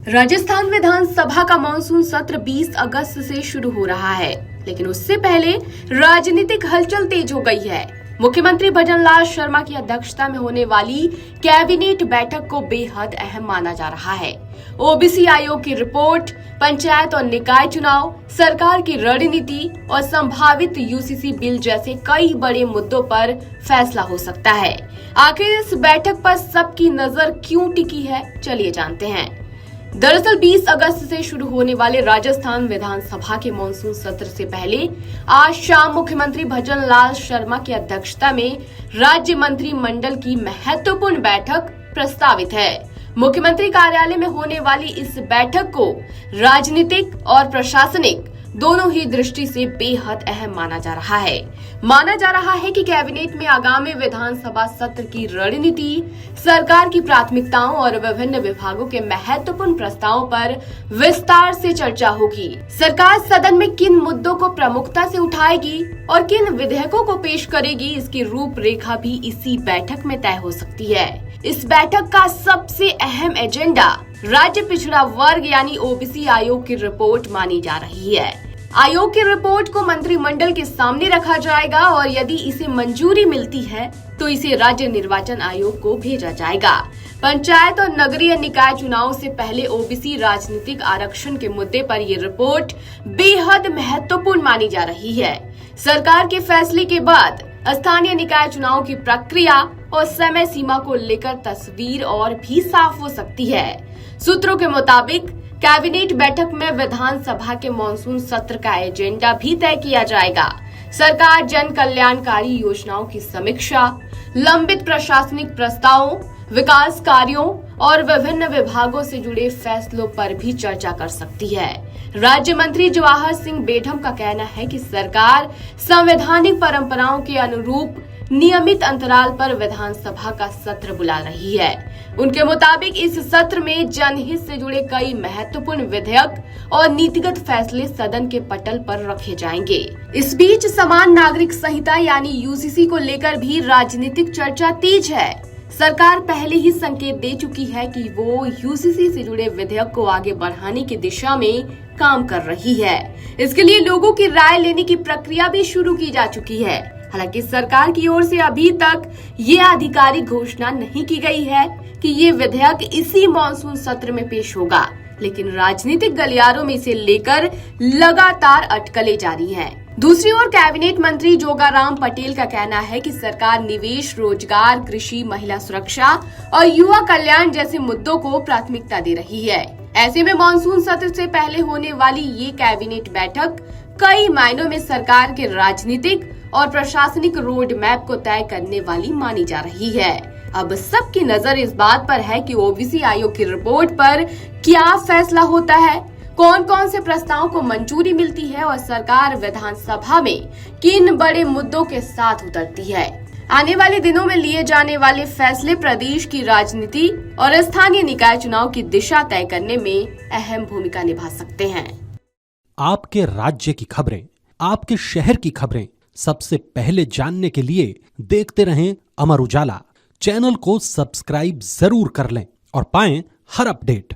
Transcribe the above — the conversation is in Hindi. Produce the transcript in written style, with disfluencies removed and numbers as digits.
राजस्थान विधानसभा का मानसून सत्र 20 अगस्त से शुरू हो रहा है, लेकिन उससे पहले राजनीतिक हलचल तेज हो गई है। मुख्यमंत्री भजनलाल शर्मा की अध्यक्षता में होने वाली कैबिनेट बैठक को बेहद अहम माना जा रहा है। ओबीसी आयोग की रिपोर्ट, पंचायत और निकाय चुनाव, सरकार की रणनीति और संभावित यूसीसी बिल जैसे कई बड़े मुद्दों पर फैसला हो सकता है। आखिर इस बैठक पर सबकी नजर क्यों टिकी है, चलिए जानते हैं। दरअसल 20 अगस्त से शुरू होने वाले राजस्थान विधानसभा के मानसून सत्र से पहले आज शाम मुख्यमंत्री भजनलाल शर्मा की अध्यक्षता में राज्य मंत्रिमंडल की महत्वपूर्ण बैठक प्रस्तावित है। मुख्यमंत्री कार्यालय में होने वाली इस बैठक को राजनीतिक और प्रशासनिक दोनों ही दृष्टि से बेहद अहम माना जा रहा है। माना जा रहा है कि कैबिनेट में आगामी विधानसभा सत्र की रणनीति, सरकार की प्राथमिकताओं और विभिन्न विभागों के महत्वपूर्ण प्रस्तावों पर विस्तार से चर्चा होगी। सरकार सदन में किन मुद्दों को प्रमुखता से उठाएगी और किन विधेयकों को पेश करेगी, इसकी रूपरेखा भी इसी बैठक में तय हो सकती है। इस बैठक का सबसे अहम एजेंडा राज्य पिछड़ा वर्ग यानी ओबीसी आयोग की रिपोर्ट मानी जा रही है। आयोग की रिपोर्ट को मंत्रिमंडल के सामने रखा जाएगा और यदि इसे मंजूरी मिलती है तो इसे राज्य निर्वाचन आयोग को भेजा जाएगा। पंचायत और नगरीय निकाय चुनाव से पहले ओबीसी राजनीतिक आरक्षण के मुद्दे पर ये रिपोर्ट बेहद महत्वपूर्ण मानी जा रही है। सरकार के फैसले के बाद स्थानीय निकाय चुनाव की प्रक्रिया और समय सीमा को लेकर तस्वीर और भी साफ हो सकती है। सूत्रों के मुताबिक कैबिनेट बैठक में विधानसभा के मानसून सत्र का एजेंडा भी तय किया जाएगा। सरकार जन कल्याणकारी योजनाओं की समीक्षा, लंबित प्रशासनिक प्रस्तावों, विकास कार्यों और विभिन्न विभागों से जुड़े फैसलों पर भी चर्चा कर सकती है। राज्य मंत्री जवाहर सिंह बेढम का कहना है कि सरकार संवैधानिक परंपराओं के अनुरूप नियमित अंतराल पर विधानसभा का सत्र बुला रही है। उनके मुताबिक इस सत्र में जनहित से जुड़े कई महत्वपूर्ण विधेयक और नीतिगत फैसले सदन के पटल पर रखे जाएंगे। इस बीच समान नागरिक संहिता यानी यूसीसी को लेकर भी राजनीतिक चर्चा तेज है। सरकार पहले ही संकेत दे चुकी है कि वो यूसीसी से जुड़े विधेयक को आगे बढ़ाने की दिशा में काम कर रही है। इसके लिए लोगों की राय लेने की प्रक्रिया भी शुरू की जा चुकी है। हालांकि सरकार की ओर से अभी तक ये आधिकारिक घोषणा नहीं की गई है कि ये विधेयक इसी मानसून सत्र में पेश होगा, लेकिन राजनीतिक गलियारों में इसे लेकर लगातार अटकलें जारी हैं। दूसरी ओर कैबिनेट मंत्री जोगाराम पटेल का कहना है कि सरकार निवेश, रोजगार, कृषि, महिला सुरक्षा और युवा कल्याण जैसे मुद्दों को प्राथमिकता दे रही है। ऐसे में मानसून सत्र से पहले होने वाली ये कैबिनेट बैठक कई मायनों में सरकार के राजनीतिक और प्रशासनिक रोड मैप को तय करने वाली मानी जा रही है। अब सबकी नजर इस बात पर है कि ओबीसी आयोग की रिपोर्ट पर क्या फैसला होता है, कौन कौन से प्रस्तावों को मंजूरी मिलती है और सरकार विधानसभा में किन बड़े मुद्दों के साथ उतरती है। आने वाले दिनों में लिए जाने वाले फैसले प्रदेश की राजनीति और स्थानीय निकाय चुनाव की दिशा तय करने में अहम भूमिका निभा सकते हैं। आपके राज्य की खबरें, आपके शहर की खबरें सबसे पहले जानने के लिए देखते रहें अमर उजाला। चैनल को सब्सक्राइब जरूर कर लें और पाएं हर अपडेट।